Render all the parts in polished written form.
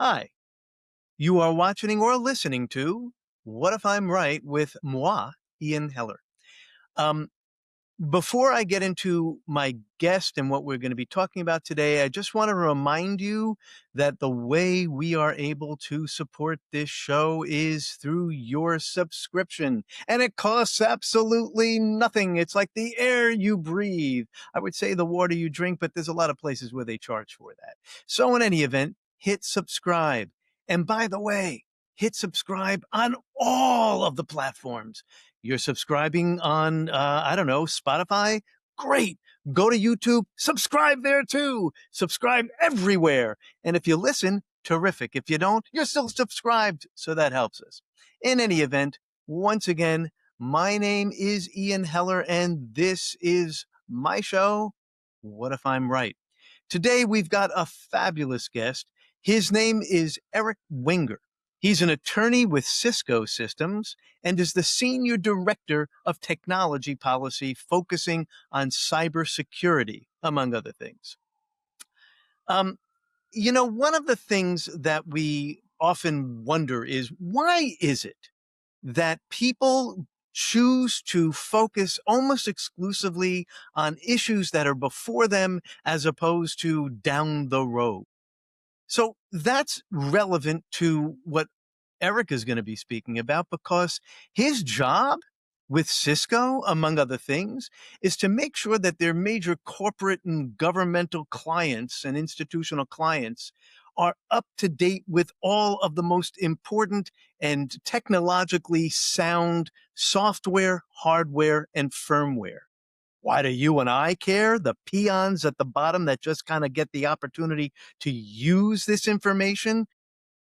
Hi, you are watching or listening to What If I'm Right with moi, Ian Heller. Um, Before I get into my guest and what we're going to be talking about today, I just want to remind you that the way we are able to support this show is through your subscription. And it costs absolutely nothing. It's like the air you breathe. I would say the water you drink, but there's a lot of places where they charge for that. So in any event, hit subscribe. And by the way, hit subscribe on all of the platforms. You're subscribing on, I don't know, Spotify? Great. Go to YouTube, subscribe there too. Subscribe everywhere. And if you listen, terrific. If you don't, you're still subscribed. So that helps us. In any event, once again, my name is Ian Heller, and this is my show, What If I'm Right? Today, we've got a fabulous guest. His name is Eric Wenger. He's an attorney with Cisco Systems and is the Senior Director of Technology Policy, focusing on cybersecurity, among other things. Um, one of the things that we often wonder is why is it that people choose to focus almost exclusively on issues that are before them as opposed to down the road? So that's relevant to what Eric is going to be speaking about, because his job with Cisco, among other things, is to make sure that their major corporate and governmental clients and institutional clients are up to date with all of the most important and technologically sound software, hardware, and firmware. Why do you and I care? The peons at the bottom that just kind of get the opportunity to use this information?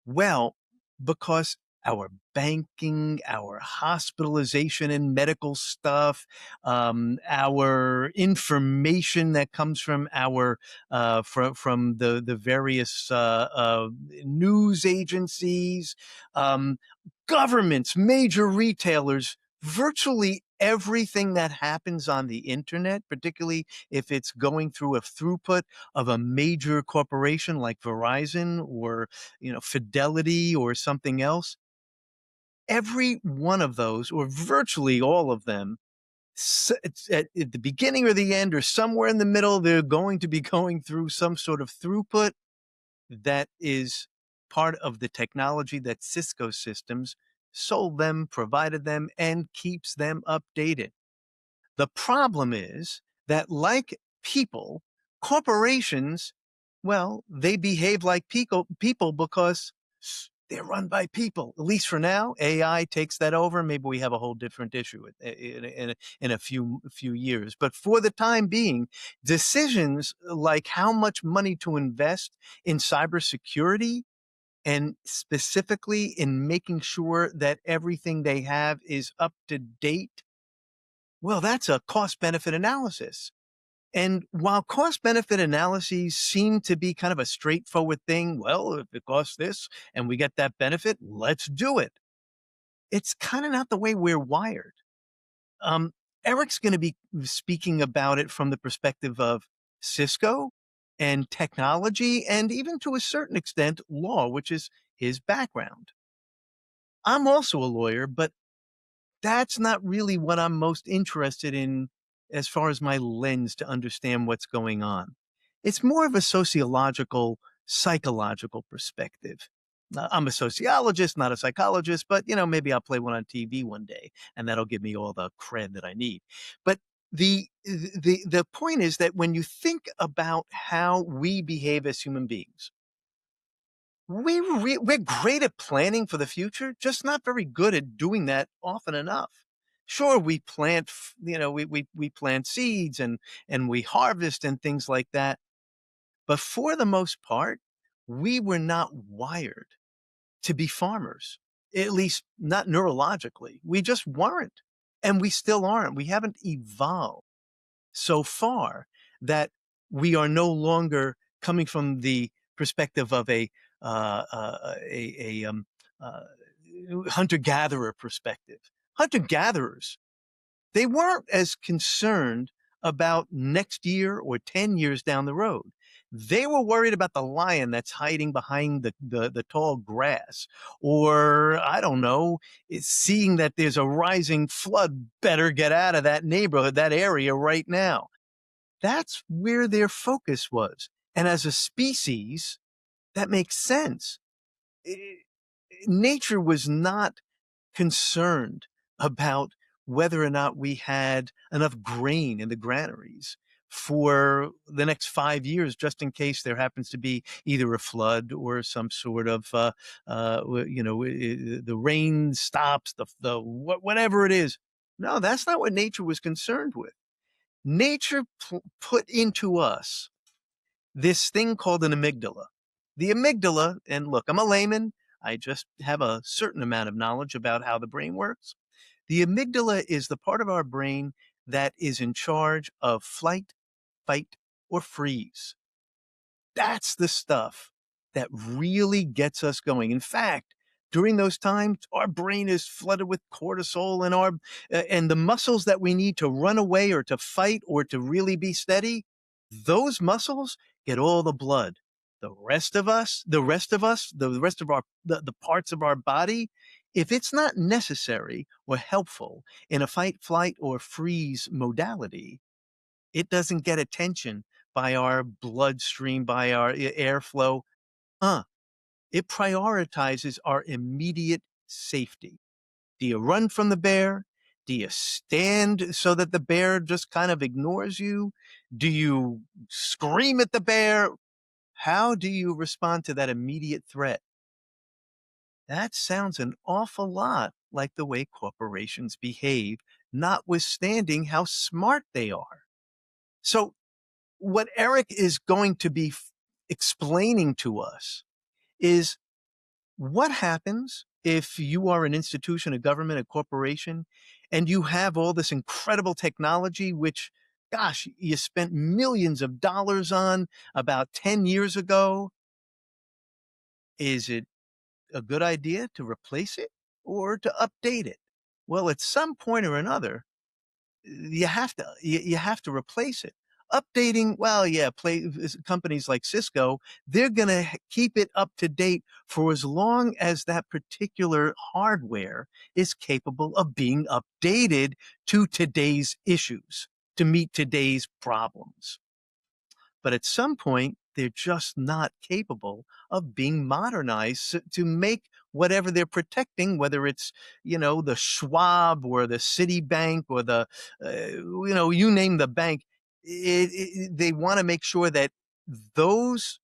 Well, because our banking, our hospitalization and medical stuff, our information that comes from our from the various news agencies, um, governments, major retailers, virtually everything that happens on the internet, particularly if it's going through a throughput of a major corporation like Verizon or Fidelity or something else, every one of those, or virtually all of them, it's at the beginning or the end or somewhere in the middle, they're going to be going through some sort of throughput that is part of the technology that Cisco Systems sold them, provided them, and keeps them updated. The problem is that, like people, corporations, well, they behave like people because they're run by people. At least for now, AI takes that over. Maybe we have a whole different issue in a few years. But for the time being, decisions like how much money to invest in cybersecurity, and specifically in making sure that everything they have is up to date, well, that's a cost benefit analysis. And while cost benefit analyses seem to be kind of a straightforward thing, well, if it costs this and we get that benefit, let's do it. It's kind of not the way we're wired. Um, Eric's going to be speaking about it from the perspective of Cisco and technology, and even to a certain extent, law, which is his background. I'm also a lawyer, but that's not really what I'm most interested in as far as my lens to understand what's going on. It's more of a sociological, psychological perspective. I'm a sociologist, not a psychologist, but maybe I'll play one on TV one day, and that'll give me all the cred that I need. But the point is that when you think about how we behave as human beings, we're great at planning for the future, just not very good at doing that often enough. Sure, we plant, we plant seeds and we harvest and things like that. But for the most part, we were not wired to be farmers, at least not neurologically. We just weren't. And we still aren't. We haven't evolved so far that we are no longer coming from the perspective of a uh, hunter-gatherer perspective. Hunter-gatherers, they weren't as concerned about next year or 10 years down the road. They were worried about the lion that's hiding behind the tall grass, or I don't know, seeing that there's a rising flood, better get out of that neighborhood, that area right now. That's where their focus was. And as a species, that makes sense. I- Nature was not concerned about whether or not we had enough grain in the granaries for the next 5 years, just in case there happens to be either a flood or some sort of, the rain stops, whatever it is. No, that's not what nature was concerned with. Nature put into us this thing called an amygdala. The amygdala, and look, I'm a layman. I just have a certain amount of knowledge about how the brain works. The amygdala is the part of our brain that is in charge of flight, fight, or freeze. That's the stuff that really gets us going. In fact, during those times, our brain is flooded with cortisol, and and the muscles that we need to run away or to fight or to really be steady, those muscles get all the blood. The rest of the parts of our body, if it's not necessary or helpful in a fight, flight, or freeze modality, it doesn't get attention by our bloodstream, by our airflow. Uh, it prioritizes our immediate safety. Do you run from the bear? Do you stand so that the bear just kind of ignores you? Do you scream at the bear? How do you respond to that immediate threat? That sounds an awful lot like the way corporations behave, notwithstanding how smart they are. So, what Eric is going to be explaining to us is what happens if you are an institution, a government, a corporation, and you have all this incredible technology, which, gosh, you spent millions of dollars on about 10 years ago. Is it a good idea to replace it or to update it? Well, at some point or another, you have to replace it. Updating, well, yeah, companies like Cisco, they're going to keep it up to date for as long as that particular hardware is capable of being updated to today's issues, to meet today's problems. But at some point, they're just not capable of being modernized to make whatever they're protecting, whether it's, the Schwab or the Citibank or you name the bank. They want to make sure that those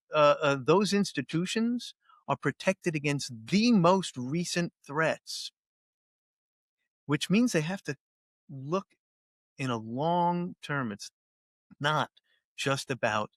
institutions are protected against the most recent threats, which means they have to look in a long term. It's not just about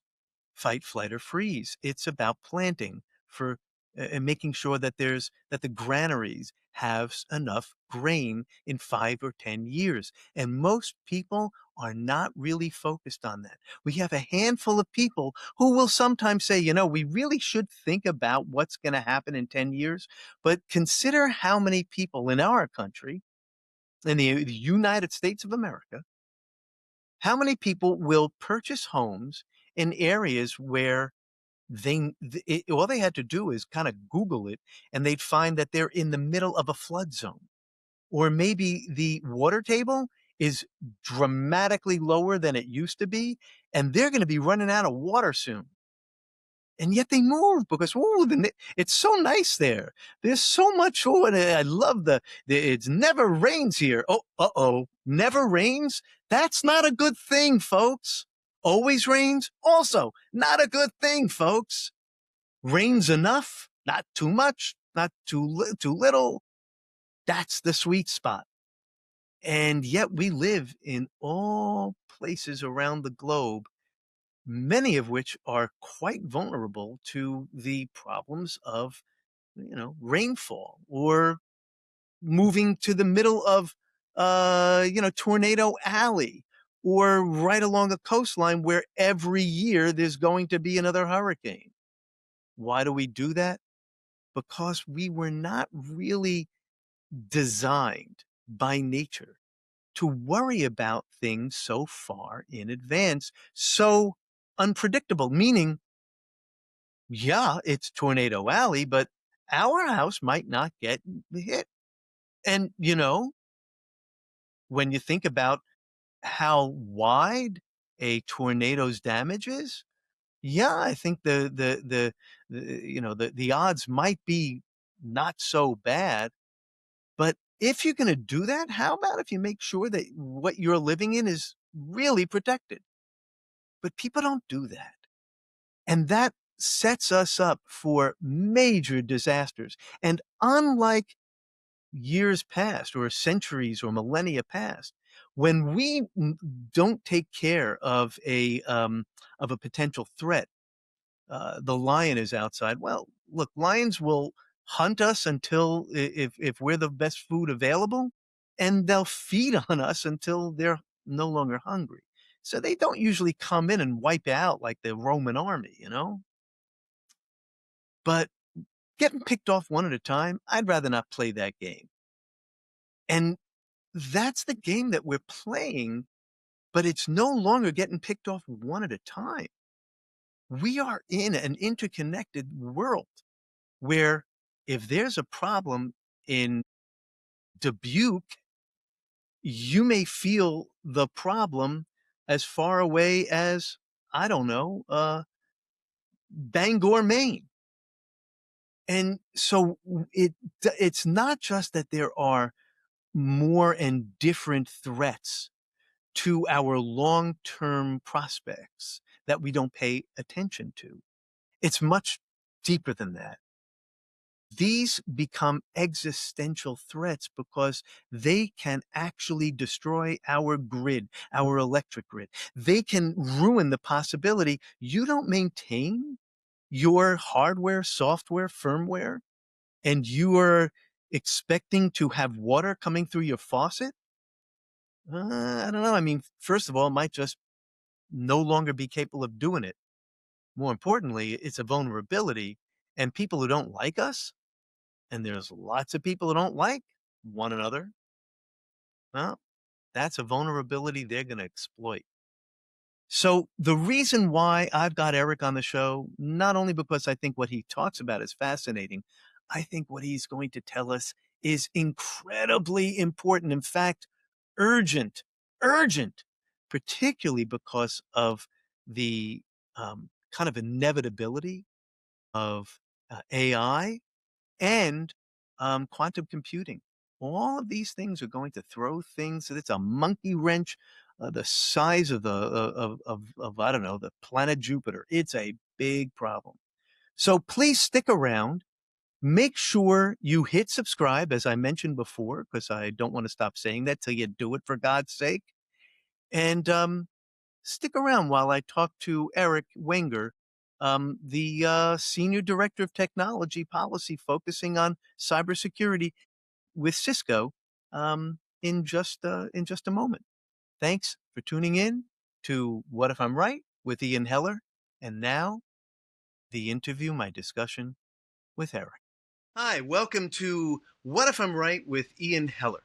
fight, flight, or freeze. It's about planting for and making sure that the granaries have enough grain in 5 or 10 years. And most people are not really focused on that. We have a handful of people who will sometimes say, we really should think about what's going to happen in 10 years. But consider how many people in our country, in the United States of America, how many people will purchase homes in areas where all they had to do is kind of Google it, and they'd find that they're in the middle of a flood zone, or maybe the water table is dramatically lower than it used to be, and they're going to be running out of water soon. And yet they move because it's so nice there. There's so much. Oh, and I love it's never rains here. Oh, never rains. That's not a good thing, folks. Always rains. Also, not a good thing, folks. Rains enough, not too much, not too little. That's the sweet spot. And yet we live in all places around the globe, many of which are quite vulnerable to the problems of, rainfall or moving to the middle of, Tornado Alley or right along a coastline where every year there's going to be another hurricane. Why do we do that? Because we were not really designed by nature to worry about things so far in advance, so unpredictable, meaning Yeah, it's Tornado Alley, but our house might not get hit. And, when you think about how wide a tornado's damage is, yeah, I think the odds might be not so bad. But if you're going to do that, how about if you make sure that what you're living in is really protected? But people don't do that. And that sets us up for major disasters. And unlike years past or centuries or millennia past, when we don't take care of a potential threat, the lion is outside. Well, look, lions will hunt us until if we're the best food available, and they'll feed on us until they're no longer hungry. So they don't usually come in and wipe out like the Roman army. But getting picked off one at a time, I'd rather not play that game. And that's the game that we're playing, but it's no longer getting picked off one at a time. We are in an interconnected world where if there's a problem in Dubuque, you may feel the problem as far away as, I don't know, Bangor, Maine. And so it's not just that there are more and different threats to our long-term prospects that we don't pay attention to. It's much deeper than that. These become existential threats because they can actually destroy our grid, our electric grid. They can ruin the possibility you don't maintain your hardware, software, firmware, and you are expecting to have water coming through your faucet. I don't know. I mean, first of all, it might just no longer be capable of doing it. More importantly, it's a vulnerability, and people who don't like us, and there's lots of people who don't like one another, well, that's a vulnerability they're going to exploit. So the reason why I've got Eric on the show, not only because I think what he talks about is fascinating, I think what he's going to tell us is incredibly important. In fact, urgent, urgent, particularly because of the kind of inevitability of AI and quantum computing. All of these things are going to throw things. It's a monkey wrench the size of of I don't know, the planet Jupiter. It's a big problem. So please stick around. Make sure you hit subscribe, as I mentioned before, because I don't want to stop saying that till you do it, for God's sake. And stick around while I talk to Eric Wenger, the Senior Director of Technology Policy, focusing on cybersecurity with Cisco, in just a moment. Thanks for tuning in to What If I'm Right with Ian Heller. And now, the interview, my discussion with Eric. Hi, welcome to What If I'm Right with Ian Heller.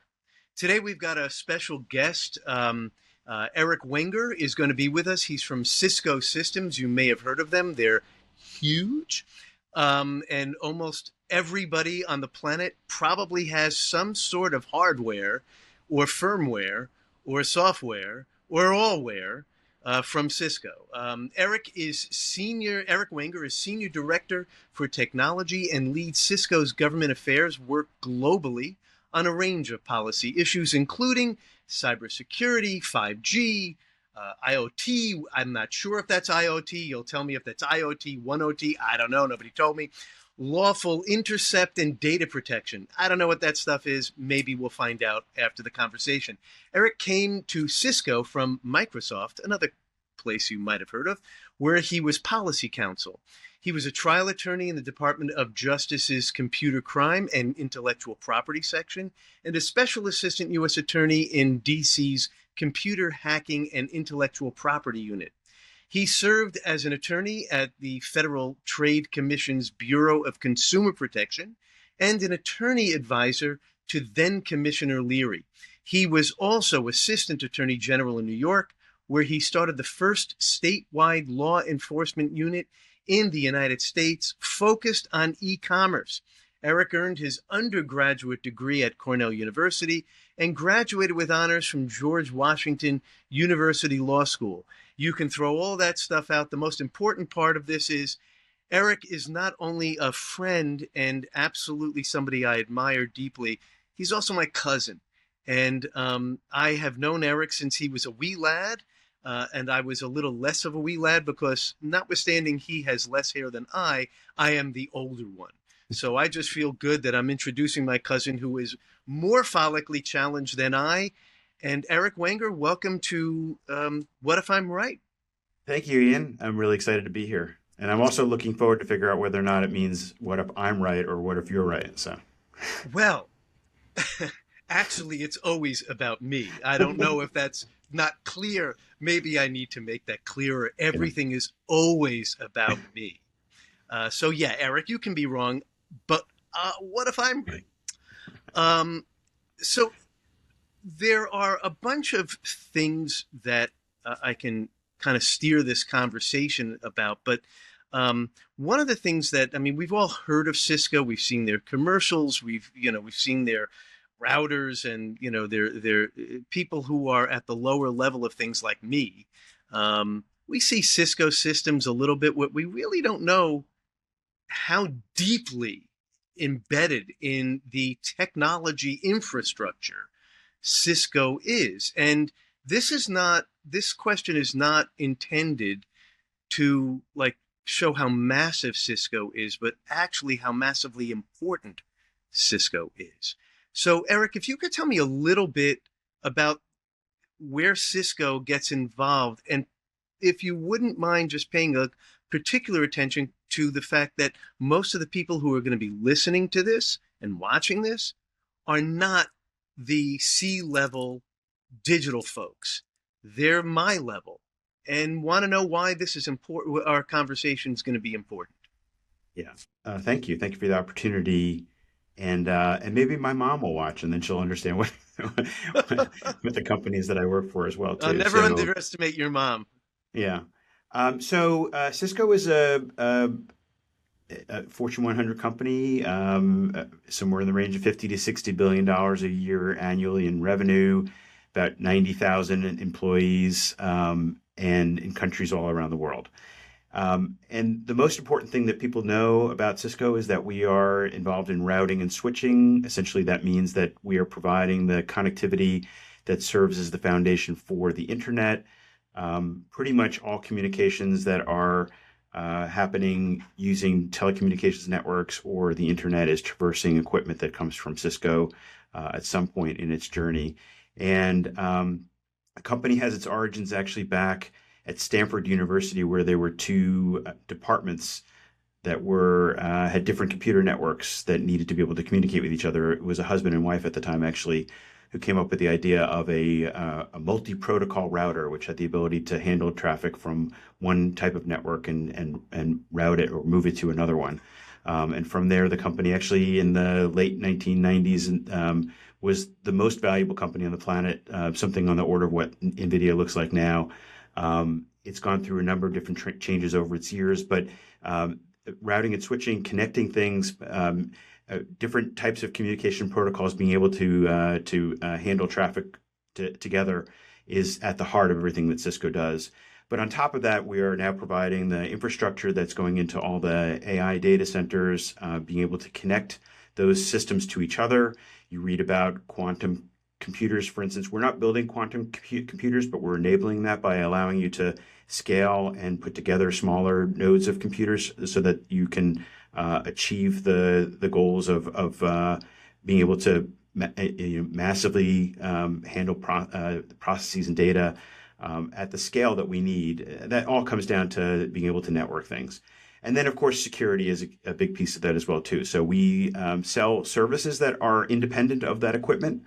Today we've got a special guest. Eric Wenger is going to be with us. He's from Cisco Systems. You may have heard of them. They're huge. And almost everybody on the planet probably has some sort of hardware or firmware or software or allware from Cisco. Eric Wenger is Senior Director for Technology and leads Cisco's government affairs work globally on a range of policy issues, including cybersecurity, 5G, IoT. I'm not sure if that's IoT. You'll tell me if that's IoT, 1OT. I don't know. Nobody told me. Lawful intercept and data protection. I don't know what that stuff is. Maybe we'll find out after the conversation. Eric came to Cisco from Microsoft, another place you might have heard of, where he was policy counsel. He was a trial attorney in the Department of Justice's Computer Crime and Intellectual Property section, and a special assistant U.S. attorney in D.C.'s Computer Hacking and Intellectual Property Unit. He served as an attorney at the Federal Trade Commission's Bureau of Consumer Protection and an attorney advisor to then Commissioner Leary. He was also Assistant Attorney General in New York, where he started the first statewide law enforcement unit in the United States focused on e-commerce. Eric earned his undergraduate degree at Cornell University and graduated with honors from George Washington University Law School. You can throw all that stuff out. The most important part of this is Eric is not only a friend and absolutely somebody I admire deeply, he's also my cousin. And I have known Eric since he was a wee lad, and I was a little less of a wee lad because, notwithstanding he has less hair than I am the older one. So I just feel good that I'm introducing my cousin who is more follically challenged than I. And Eric Wenger, welcome to What If I'm Right? Thank you, Ian. I'm really excited to be here. And I'm also looking forward to figure out whether or not it means what if I'm right or what if you're right. So, Well, actually, it's always about me. I don't know if that's not clear. Maybe I need to make that clearer. Everything is always about me. So yeah, Eric, you can be wrong, but what if I'm right? So there are a bunch of things that I can kind of steer this conversation about, but one of the things that, I mean, we've all heard of Cisco. We've seen their commercials. We've seen their routers, and they're people who are at the lower level of things like me. We see Cisco Systems a little bit. What we really don't know how deeply embedded in the technology infrastructure Cisco is. And this question is not intended to show how massive Cisco is, but actually how massively important Cisco is. So Eric, if you could tell me a little bit about where Cisco gets involved, and if you wouldn't mind just paying a particular attention to the fact that most of the people who are going to be listening to this and watching this are not the C-level digital folks. They're my level and want to know why this is important. Our conversation is going to be important. yeah. Thank you. Thank you for the opportunity. And maybe my mom will watch, and then she'll understand what with the companies that I work for as well too. Never So underestimate your mom. yeah. Cisco is a Fortune 100 company, somewhere in the range of 50 to $60 billion a year annually in revenue, about 90,000 employees, and in countries all around the world. And the most important thing that people know about Cisco is that we are involved in routing and switching. Essentially, that means that we are providing the connectivity that serves as the foundation for the internet. Pretty much all communications that are happening using telecommunications networks or the internet is traversing equipment that comes from Cisco at some point in its journey. And the company has its origins actually back at Stanford University, where there were two departments that had different computer networks that needed to be able to communicate with each other. It was a husband and wife at the time, actually, who came up with the idea of a multi-protocol router, which had the ability to handle traffic from one type of network and route it or move it to another one. And from there, the company actually in the late 1990s was the most valuable company on the planet, something on the order of what NVIDIA looks like now. It's gone through a number of different changes over its years, but routing and switching, connecting things, different types of communication protocols, being able to handle traffic together is at the heart of everything that Cisco does. But on top of that, we are now providing the infrastructure that's going into all the AI data centers, being able to connect those systems to each other. You read about quantum computers, for instance. We're not building quantum computers, but we're enabling that by allowing you to scale and put together smaller nodes of computers so that you can achieve the goals of being able to massively handle processes and data at the scale that we need. That all comes down to being able to network things. And then, of course, security is a big piece of that as well, too. So we sell services that are independent of that equipment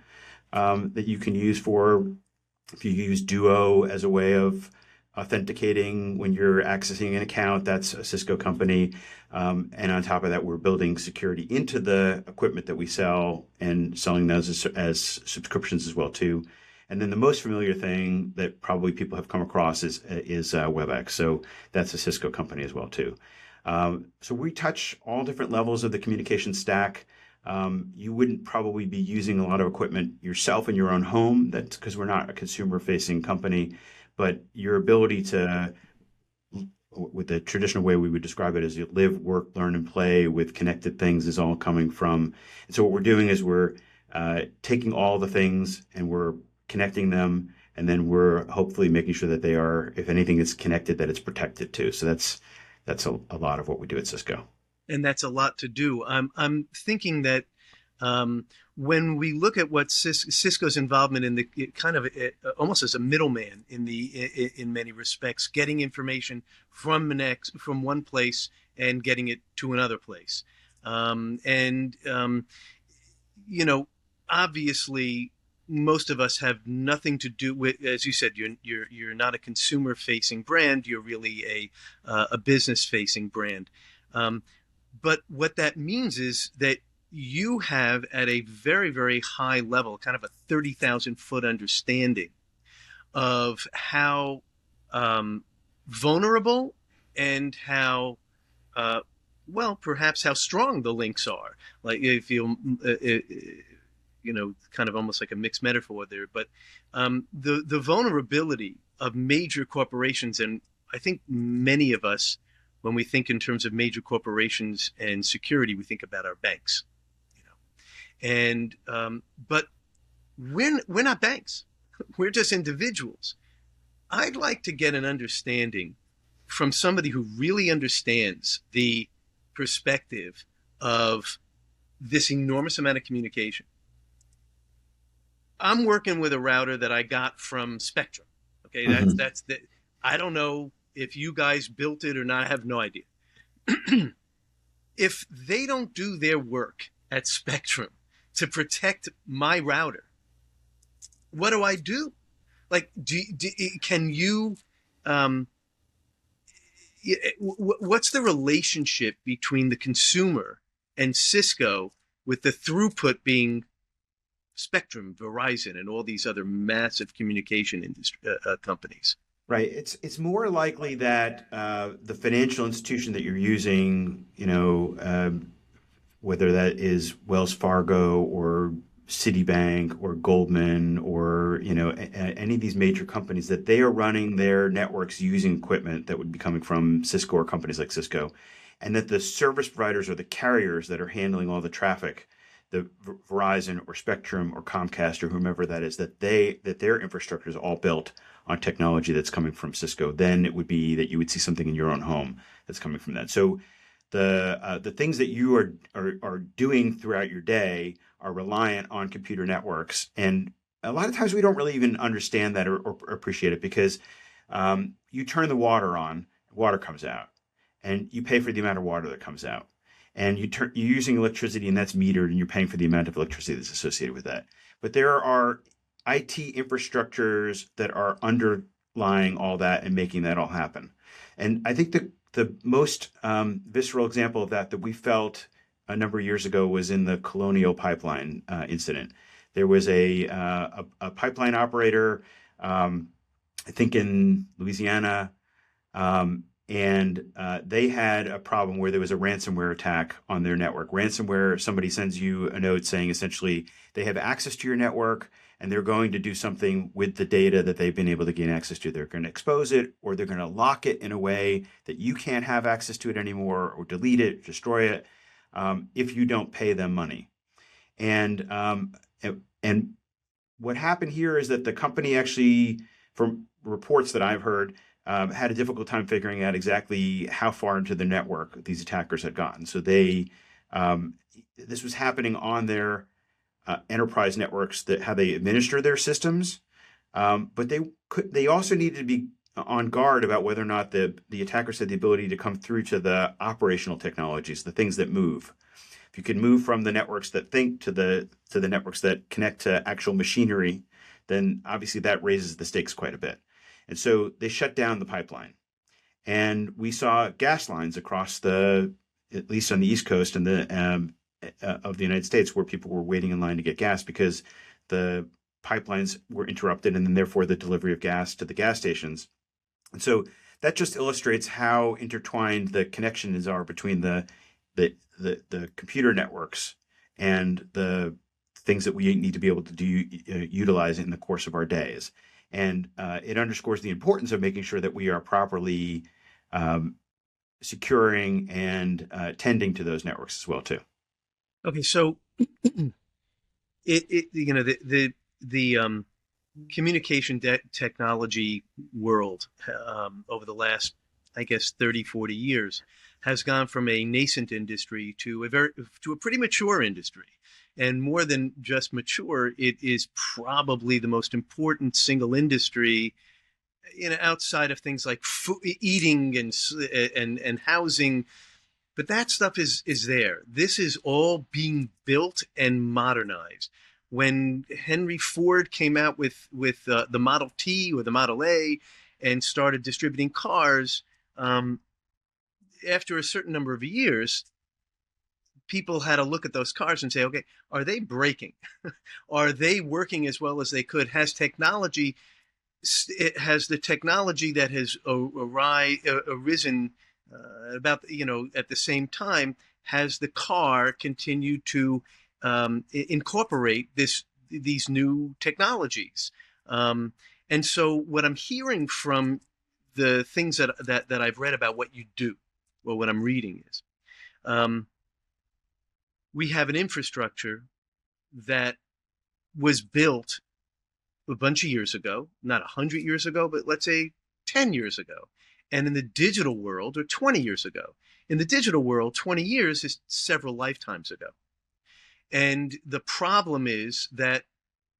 that you can use if you use Duo as a way of authenticating when you're accessing an account. That's a Cisco company. And on top of that, we're building security into the equipment that we sell and selling those as subscriptions as well, too. And then the most familiar thing that probably people have come across is WebEx. So that's a Cisco company as well, too. So we touch all different levels of the communication stack. You wouldn't probably be using a lot of equipment yourself in your own home. That's because we're not a consumer-facing company, but your ability to, with the traditional way we would describe it, as you live, work, learn, and play with connected things is all coming from. And so what we're doing is we're taking all the things and we're connecting them, and then we're hopefully making sure that they are, if anything is connected, that it's protected too. So that's a lot of what we do at Cisco. And that's a lot to do. I'm thinking that when we look at what Cisco's involvement in the kind of almost as a middleman in many respects, getting information from one place and getting it to another place, and you know, obviously most of us have nothing to do with, as you said, you're not a consumer facing brand, you're really a business facing brand. Um, but what that means is that you have at a very, very high level, kind of a 30,000-foot understanding of how vulnerable and how, well, perhaps how strong the links are. Like if kind of almost like a mixed metaphor there, but the vulnerability of major corporations, and I think many of us, when we think in terms of major corporations and security, we think about our banks, you know, and but we're not banks, we're just individuals. I'd like to get an understanding from somebody who really understands the perspective of this enormous amount of communication. I'm working with a router that I got from Spectrum. Okay, Mhm. that's the. I don't know if you guys built it or not. I have no idea. If they don't do their work at Spectrum to protect my router, what do I do? Like, can you? Um, what's the relationship between the consumer and Cisco with the throughput being Spectrum, Verizon, and all these other massive communication industry companies? Right. It's more likely that the financial institution that you're using, whether that is Wells Fargo or Citibank or Goldman or any of these major companies, that they are running their networks using equipment that would be coming from Cisco or companies like Cisco, and that the service providers or the carriers that are handling all the traffic, the Verizon or Spectrum or Comcast or whomever that is, that their infrastructure is all built on technology that's coming from Cisco. Then it would be that you would see something in your own home that's coming from that. So the things that you are doing throughout your day are reliant on computer networks, and a lot of times we don't really even understand that or appreciate it because you turn the water on, water comes out, and you pay for the amount of water that comes out, and you're using electricity, and that's metered, and you're paying for the amount of electricity that's associated with that. But there are IT infrastructures that are underlying all that and making that all happen. And I think the most visceral example of that we felt a number of years ago was in the Colonial Pipeline incident. There was a pipeline operator, I think in Louisiana, and they had a problem where there was a ransomware attack on their network. Ransomware, somebody sends you a note saying essentially they have access to your network and they're going to do something with the data that they've been able to gain access to. They're going to expose it, or they're going to lock it in a way that you can't have access to it anymore, or delete it, destroy it, if you don't pay them money. And what happened here is that the company actually, from reports that I've heard, had a difficult time figuring out exactly how far into the network these attackers had gotten. So this was happening on their enterprise networks, that how they administer their systems, but they also needed to be on guard about whether or not the attackers had the ability to come through to the operational technologies, the things that move. If you can move from the networks that think to the networks that connect to actual machinery, then obviously that raises the stakes quite a bit. And so they shut down the pipeline, and we saw gas lines across at least on the East Coast and of the United States, where people were waiting in line to get gas because the pipelines were interrupted, and then therefore the delivery of gas to the gas stations. And so that just illustrates how intertwined the connections are between the computer networks and the things that we need to be able to utilize in the course of our days. And it underscores the importance of making sure that we are properly securing and tending to those networks as well too. Okay, so the communication technology world over the last, I guess, 30, 40 years has gone from a nascent industry to a pretty mature industry. And more than just mature, it is probably the most important single industry, outside of things like eating and housing. But that stuff is there. This is all being built and modernized. When Henry Ford came out with the Model T or the Model A and started distributing cars, after a certain number of years, people had to look at those cars and say, okay, are they braking? Are they working as well as they could? Has the technology that has arisen about, at the same time, has the car continued to incorporate these new technologies? And so what I'm hearing from the things that I've read about what you do, or what I'm reading, is we have an infrastructure that was built a bunch of years ago, not 100 years ago, but let's say 10 years ago. And in the digital world, or 20 years ago. In the digital world, 20 years is several lifetimes ago. And the problem is that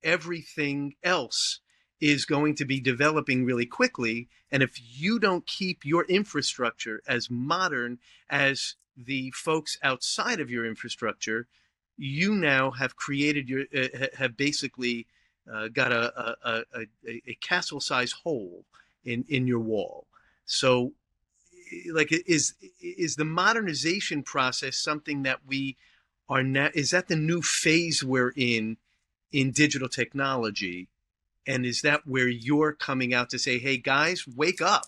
everything else is going to be developing really quickly. And if you don't keep your infrastructure as modern as the folks outside of your infrastructure, you now have have basically got a castle-sized hole in your wall. So, like, is the modernization process something that we are now? Is that the new phase we're in digital technology? And is that where you're coming out to say, hey, guys, wake up?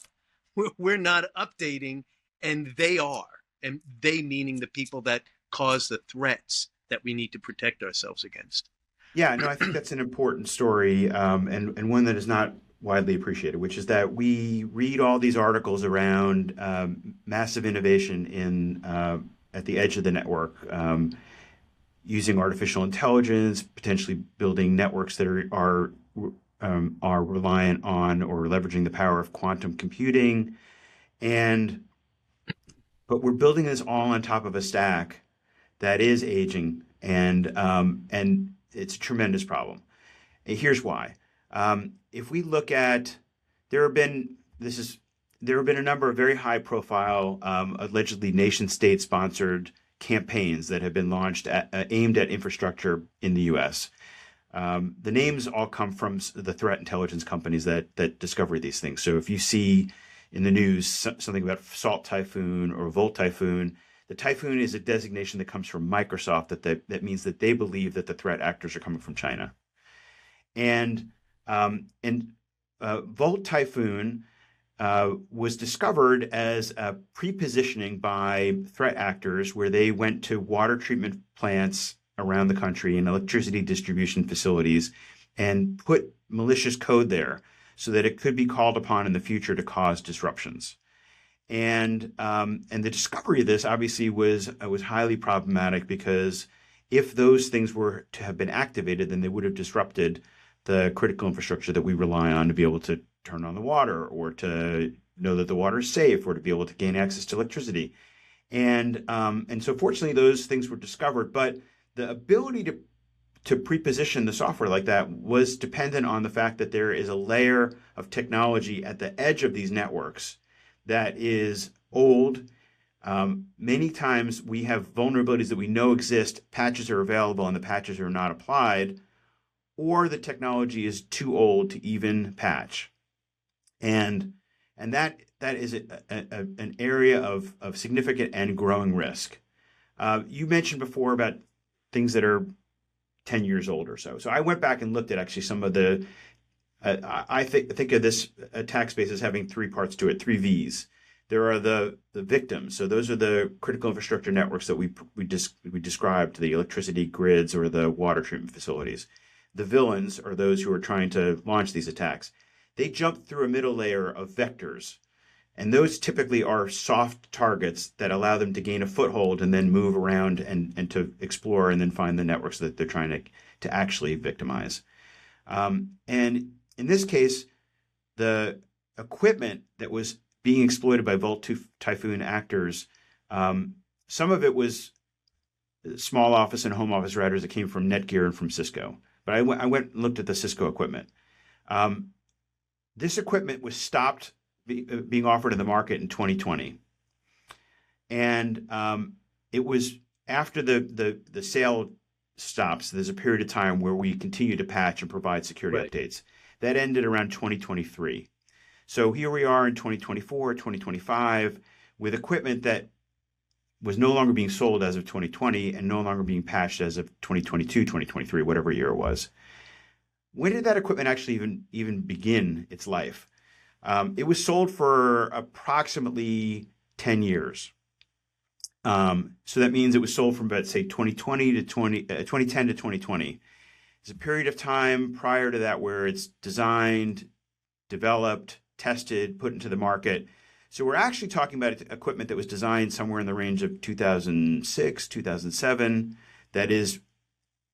We're not updating, and they are. And they meaning the people that cause the threats that we need to protect ourselves against. Yeah, no, I think that's an important story, and one that is not widely appreciated, which is that we read all these articles around massive innovation at the edge of the network, using artificial intelligence, potentially building networks that are reliant on or leveraging the power of quantum computing, but we're building this all on top of a stack that is aging, and it's a tremendous problem. And here's why. If we look at, there have been a number of very high-profile, allegedly nation-state sponsored campaigns that have been launched aimed at infrastructure in the U.S. The names all come from the threat intelligence companies that discover these things. So if you see in the news something about Salt Typhoon or Volt Typhoon, the Typhoon is a designation that comes from Microsoft that means that they believe that the threat actors are coming from China. And Volt Typhoon was discovered as a pre-positioning by threat actors where they went to water treatment plants around the country and electricity distribution facilities and put malicious code there so that it could be called upon in the future to cause disruptions. And the discovery of this obviously was highly problematic, because if those things were to have been activated, then they would have disrupted the critical infrastructure that we rely on to be able to turn on the water, or to know that the water is safe, or to be able to gain access to electricity. And so fortunately those things were discovered, but the ability to pre-position the software like that was dependent on the fact that there is a layer of technology at the edge of these networks that is old. Many times we have vulnerabilities that we know exist, patches are available, and the patches are not applied, or the technology is too old to even patch. And that is an area of significant and growing risk. You mentioned before about things that are 10 years old or so. So I went back and looked at actually some of the I think of this attack space as having three parts to it, three V's. There are the victims. So those are the critical infrastructure networks that we described, the electricity grids or the water treatment facilities. The villains are those who are trying to launch these attacks. They jump through a middle layer of vectors, and those typically are soft targets that allow them to gain a foothold and then move around and to explore and then find the networks that they're trying to actually victimize. And in this case, the equipment that was being exploited by Volt Typhoon actors, some of it was small office and home office routers that came from Netgear and from Cisco. But I went and looked at the Cisco equipment. This equipment was stopped being offered in the market in 2020. And it was after the sale stops, there's a period of time where we continue to patch and provide security Right. updates. That ended around 2023. So here we are in 2024, 2025, with equipment that was no longer being sold as of 2020 and no longer being patched as of 2022, 2023, whatever year it was. When did that equipment actually even begin its life? It was sold for approximately 10 years. So that means it was sold from about, say, 2020 to 2010 to 2020. There's a period of time prior to that where it's designed, developed, tested, put into the market. So we're actually talking about equipment that was designed somewhere in the range of 2006, 2007, that is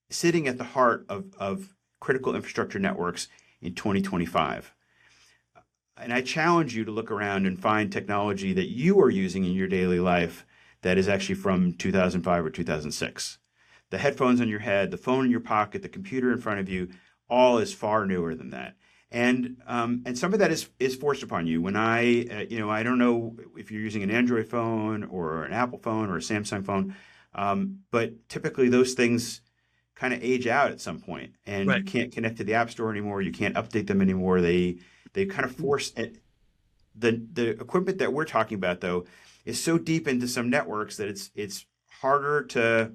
sitting at the heart of critical infrastructure networks in 2025. And I challenge you to look around and find technology that you are using in your daily life that is actually from 2005 or 2006. The headphones on your head, the phone in your pocket, the computer in front of you, all is far newer than that. And some of that is forced upon you. When I don't know if you're using an Android phone or an Apple phone or a Samsung phone, but typically those things kind of age out at some point, and you Right. can't connect to the App Store anymore. You can't update them anymore. They kind of force it. The equipment that we're talking about, though, is so deep into some networks that it's harder to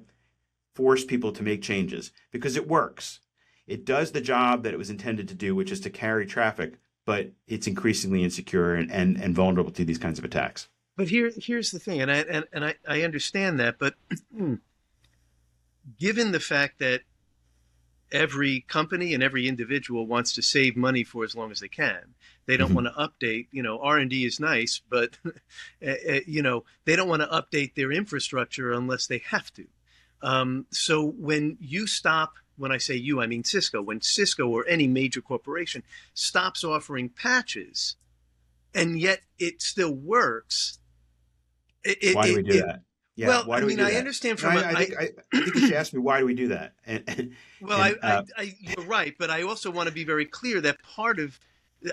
force people to make changes because it works. It does the job that it was intended to do, which is to carry traffic, but it's increasingly insecure and vulnerable to these kinds of attacks. But here's the thing, and I understand that, but given the fact that every company and every individual wants to save money for as long as they can. They don't want Mhm. to update. R&D is nice, but they don't want to update their infrastructure unless they have to. So when I say you, I mean Cisco. When Cisco or any major corporation stops offering patches, and yet it still works, it, Why do we it, do it that? Yeah, well, why I do we mean, do I that? understand No, from I think you should ask me why do we do that? well, And you're right, but I also want to be very clear that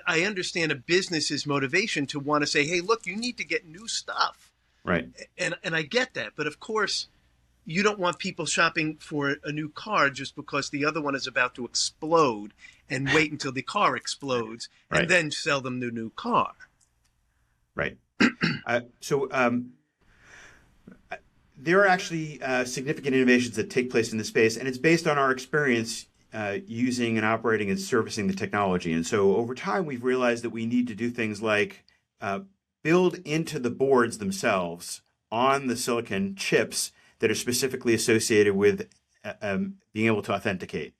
I understand a business's motivation to want to say, hey, look, you need to get new stuff. right, And I get that. But of course, you don't want people shopping for a new car just because the other one is about to explode and wait until the car explodes and right, then sell them the new car. right. So there are actually significant innovations that take place in this space, and it's based on our experience using and operating and servicing the technology. And so over time, we've realized that we need to do things like uh, build into the boards themselves on the silicon chips that are specifically associated with being able to authenticate.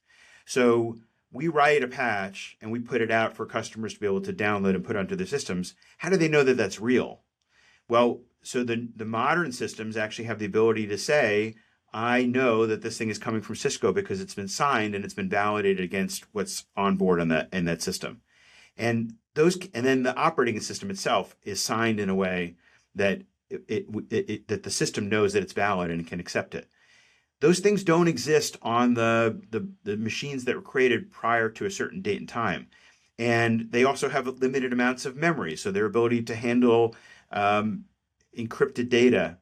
So we write a patch and we put it out for customers to be able to download and put onto their systems. How do they know that that's real? Well, so the modern systems actually have the ability to say, I know that this thing is coming from Cisco because it's been signed and it's been validated against what's on board on that in that system. And then the operating system itself is signed in a way that that the system knows that it's valid and it can accept it. Those things don't exist on the machines that were created prior to a certain date and time. And they also have limited amounts of memory. So their ability to handle um, encrypted data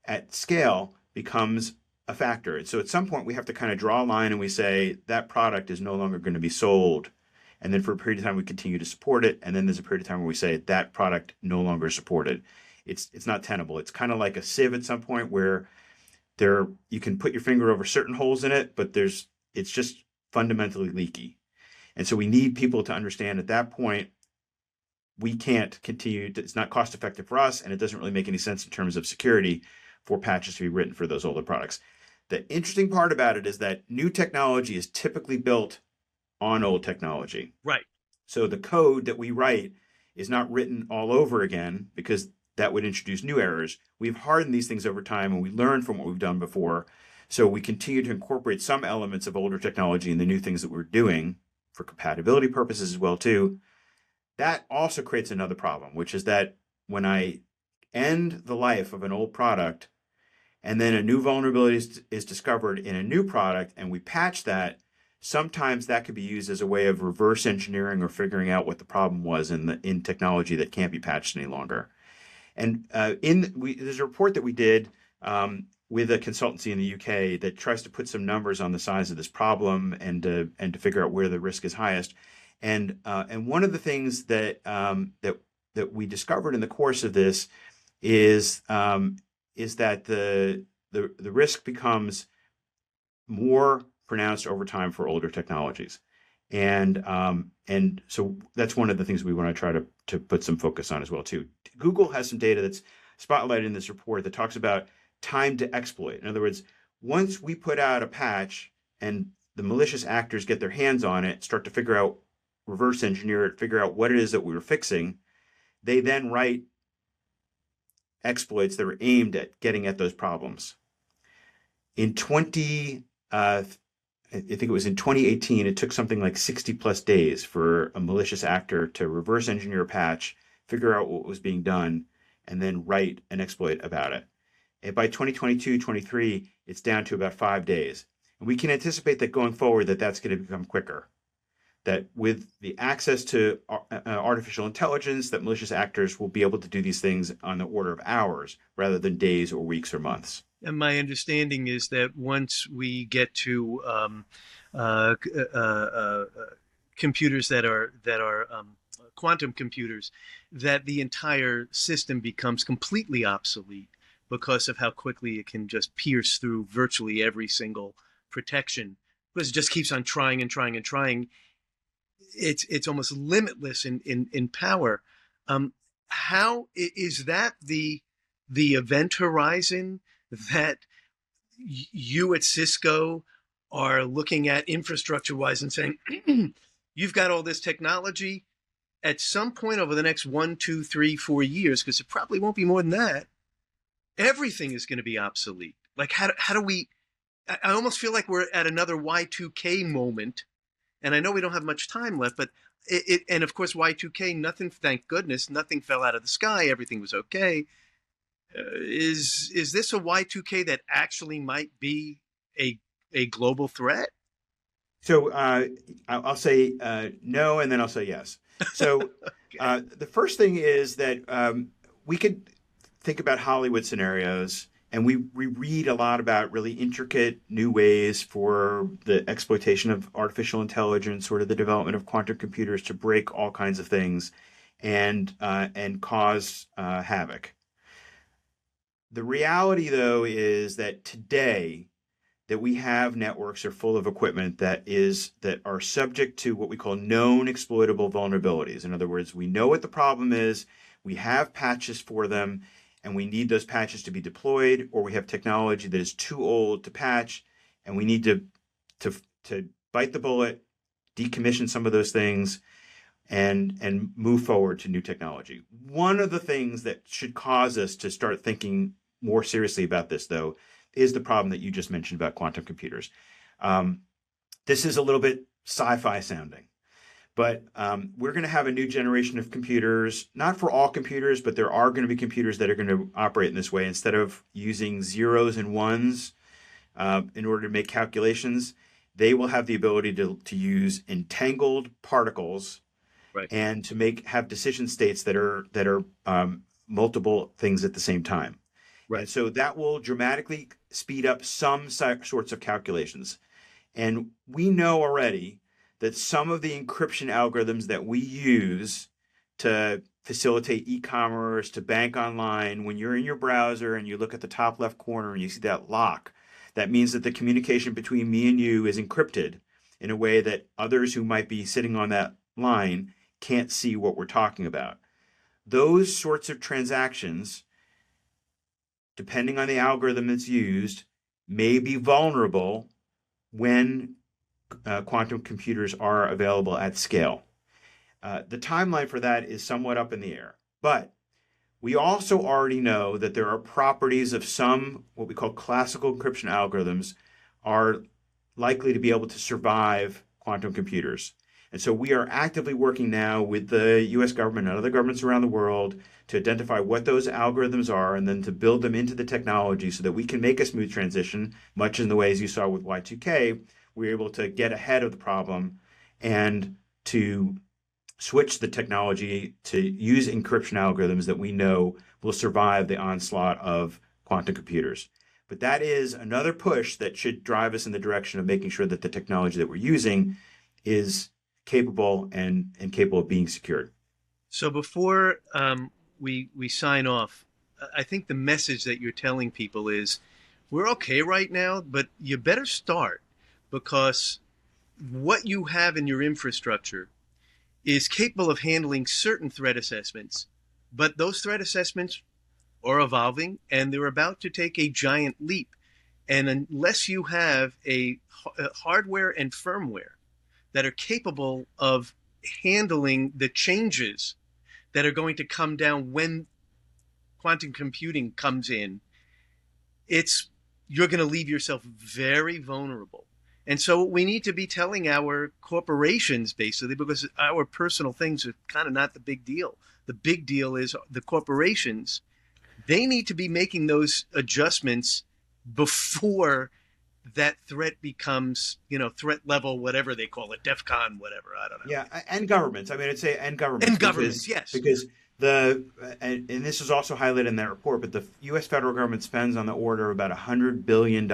at scale becomes a factor. And so at some point, we have to kind of draw a line and we say that product is no longer going to be sold. And then for a period of time, we continue to support it. And then there's a period of time where we say that product no longer supported. It's not tenable. It's kind of like a sieve at some point where you can put your finger over certain holes in it, but it's just fundamentally leaky. And so we need people to understand at that point, we can't continue to, it's not cost effective for us, and it doesn't really make any sense in terms of security for patches to be written for those older products. The interesting part about it is that new technology is typically built on old technology. Right. So the code that we write is not written all over again because that would introduce new errors. We've hardened these things over time and we learn from what we've done before. So we continue to incorporate some elements of older technology in the new things that we're doing for compatibility purposes as well too. That also creates another problem, which is that when I end the life of an old product and then a new vulnerability is discovered in a new product and we patch that, sometimes that could be used as a way of reverse engineering or figuring out what the problem was in technology that can't be patched any longer. And there's a report that we did with a consultancy in the UK that tries to put some numbers on the size of this problem and to figure out where the risk is highest. And one of the things that we discovered in the course of this is that the risk becomes more pronounced over time for older technologies, and so that's one of the things we want to try to put some focus on as well too. Google has some data that's spotlighted in this report that talks about time to exploit. In other words, once we put out a patch and the malicious actors get their hands on it, start to figure out, reverse engineer it, figure out what it is that we were fixing, they then write exploits that are aimed at getting at those problems. In I think it was in 2018, it took something like 60 plus days for a malicious actor to reverse engineer a patch, figure out what was being done, and then write an exploit about it. And by 2022, 23, it's down to about 5 days. And we can anticipate that going forward, that's going to become quicker. That with the access to artificial intelligence, that malicious actors will be able to do these things on the order of hours rather than days or weeks or months. And my understanding is that once we get to uh, uh, uh, computers that are quantum computers, that the entire system becomes completely obsolete because of how quickly it can just pierce through virtually every single protection. Because it just keeps on trying and trying and trying. It's almost limitless in power. How is that the event horizon that you at Cisco are looking at infrastructure wise and saying, you've got all this technology at some point over the next 1, 2, 3, 4 years, because it probably won't be more than that, everything is going to be obsolete. Like, how do we, I almost feel like we're at another Y2K moment. And I know we don't have much time left, but and of course, Y2K, nothing, thank goodness, nothing fell out of the sky. Everything was okay. Is this a Y2K that actually might be a global threat? So I'll say no, and then I'll say yes. So Okay. the first thing is that we could think about Hollywood scenarios, and we read a lot about really intricate new ways for the exploitation of artificial intelligence, sort of the development of quantum computers to break all kinds of things and cause havoc. The reality, though, is that today that we have networks are full of equipment that are subject to what we call known exploitable vulnerabilities. In other words, we know what the problem is, we have patches for them, and we need those patches to be deployed, or we have technology that is too old to patch, and we need to bite the bullet, decommission some of those things, and move forward to new technology. One of the things that should cause us to start thinking more seriously about this, though, is the problem that you just mentioned about quantum computers. This is a little bit sci-fi sounding, but we're going to have a new generation of computers, not for all computers, but there are going to be computers that are going to operate in this way. Instead of using zeros and ones in order to make calculations, they will have the ability to use entangled particles Right. and to have decision states that are multiple things at the same time. Right. And so that will dramatically speed up some sorts of calculations. And we know already that some of the encryption algorithms that we use to facilitate e-commerce, to bank online, when you're in your browser and you look at the top left corner and you see that lock, that means that the communication between me and you is encrypted. in a way that others who might be sitting on that line can't see what we're talking about. Those sorts of transactions, depending on the algorithm that's used, may be vulnerable when quantum computers are available at scale. The timeline for that is somewhat up in the air, but we also already know that there are properties of some what we call classical encryption algorithms are likely to be able to survive quantum computers. And so we are actively working now with the US government and other governments around the world to identify what those algorithms are and then to build them into the technology so that we can make a smooth transition, much in the ways you saw with Y2K. We're able to get ahead of the problem and to switch the technology to use encryption algorithms that we know will survive the onslaught of quantum computers. But that is another push that should drive us in the direction of making sure that the technology that we're using is capable and capable of being secured. So before we sign off, I think the message that you're telling people is we're okay right now, but you better start, because what you have in your infrastructure is capable of handling certain threat assessments, but those threat assessments are evolving and they're about to take a giant leap. And unless you have a hardware and firmware that are capable of handling the changes that are going to come down when quantum computing comes in, you're going to leave yourself very vulnerable. And so we need to be telling our corporations, basically, because our personal things are kind of not the big deal. The big deal is the corporations. They need to be making those adjustments before that threat becomes, threat level, whatever they call it, DEFCON, whatever. I don't know. Yeah, and governments. I mean, I'd say and governments. And governments, yes. Because and this is also highlighted in that report, but the U.S. federal government spends on the order of about $100 billion,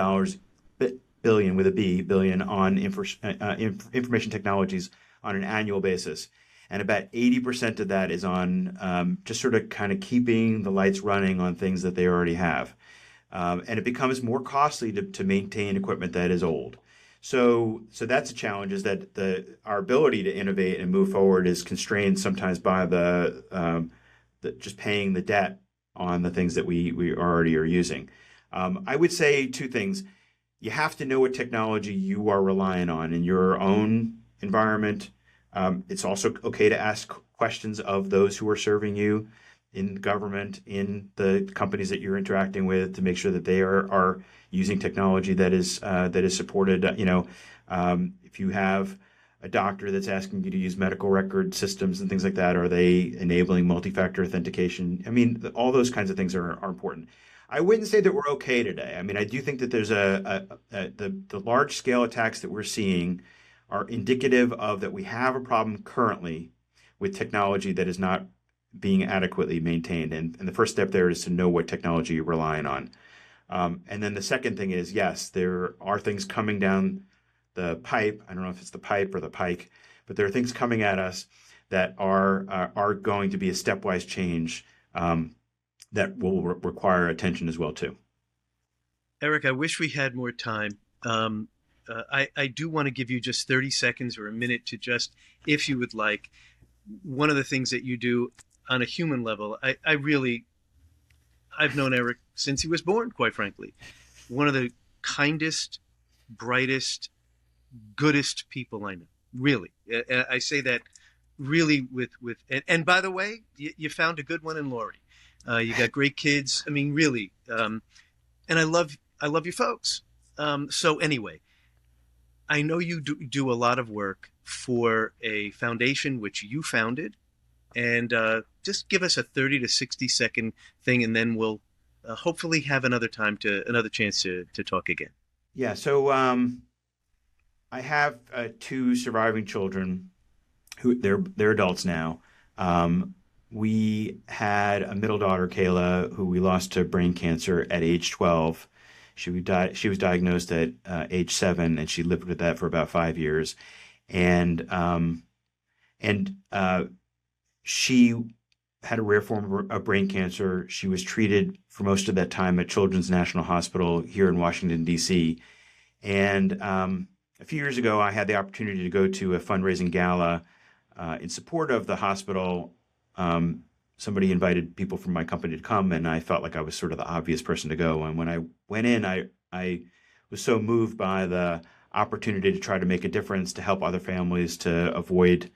billion with a B, billion on information technologies on an annual basis. And about 80% of that is on just sort of kind of keeping the lights running on things that they already have. And it becomes more costly to maintain equipment that is old. So that's a challenge, is that our ability to innovate and move forward is constrained sometimes by the just paying the debt on the things that we already are using. I would say two things. You have to know what technology you are relying on in your own environment. It's also okay to ask questions of those who are serving you in government, in the companies that you're interacting with, to make sure that they are using technology that is supported. If you have a doctor that's asking you to use medical record systems and things like that, are they enabling multi-factor authentication? I mean, all those kinds of things are important. I wouldn't say that we're okay today. I mean, I do think that there's the large scale attacks that we're seeing are indicative of that we have a problem currently with technology that is not being adequately maintained. And the first step there is to know what technology you're relying on. And then the second thing is, yes, there are things coming down the pipe. I don't know if it's the pipe or the pike, but there are things coming at us that are going to be a stepwise change that will require attention as well, too. Eric, I wish we had more time. I do want to give you just 30 seconds or a minute to just, if you would like, one of the things that you do on a human level. I've known Eric since he was born, quite frankly. One of the kindest, brightest, goodest people I know. Really. I say that really and by the way, you found a good one in Lori. You got great kids. I mean, really. And I love you folks. So anyway, I know you do a lot of work for a foundation which you founded, and just give us a 30 to 60 second thing, and then we'll hopefully have another chance to talk again. Yeah. So I have two surviving children who they're adults now. We had a middle daughter, Kayla, who we lost to brain cancer at age 12. She was diagnosed at age 7, and she lived with that for about 5 years. And she had a rare form of brain cancer. She was treated for most of that time at Children's National Hospital here in Washington, D.C. And a few years ago, I had the opportunity to go to a fundraising gala in support of the hospital. Somebody invited people from my company to come, and I felt like I was sort of the obvious person to go. And when I went in, I was so moved by the opportunity to try to make a difference, to help other families, to avoid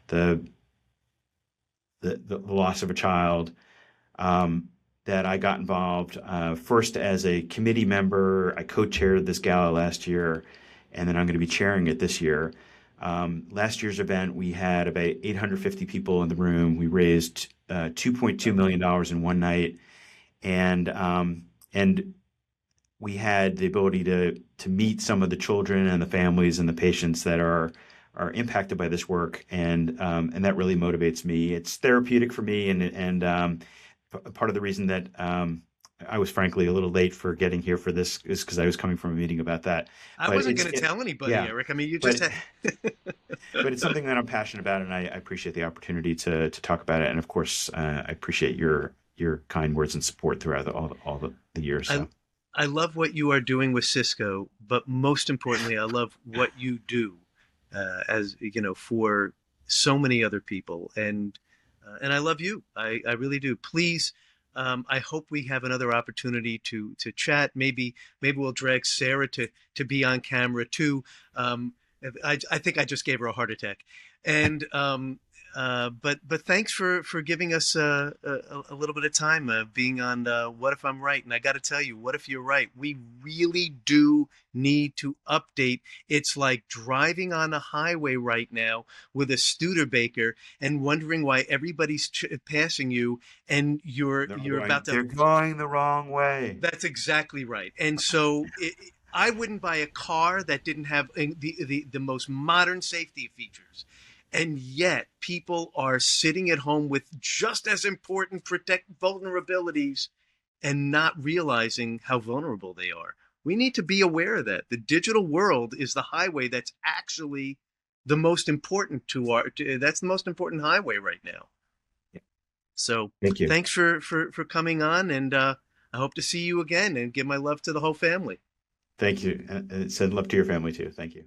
the the loss of a child, um, that I got involved first as a committee member. I co-chaired this gala last year, and then I'm going to be chairing it this year. Last year's event, we had about 850 people in the room. We raised $2.2 million in one night, and we had the ability to meet some of the children and the families and the patients that are impacted by this work, and that really motivates me. It's therapeutic for me, and part of the reason that I was frankly a little late for getting here for this is because I was coming from a meeting about that. I But wasn't going to tell anybody, yeah, Eric. I mean, you just but had. but it's something that I'm passionate about, and I appreciate the opportunity to talk about it. And of course, I appreciate your kind words and support throughout all the years. I So I love what you are doing with Cisco, but most importantly, I love what you do, as you know, for so many other people, and I love you. I really do. Please, I hope we have another opportunity to chat. Maybe we'll drag Sarah to be on camera too. Um, I think I just gave her a heart attack, and but thanks for giving us a little bit of time being on What If I'm Right? And I got to tell you, what if you're right? We really do need to update. It's like driving on a highway right now with a Studebaker and wondering why everybody's passing you, and you're about to. they're going the wrong way. That's exactly right. And so I wouldn't buy a car that didn't have the most modern safety features. And yet people are sitting at home with just as important protect vulnerabilities and not realizing how vulnerable they are. We need to be aware of that. The digital world is the highway that's actually the most important that's the most important highway right now. So Thank you. thanks for coming on, and I hope to see you again and give my love to the whole family. Thank you. And send love to your family too. Thank you.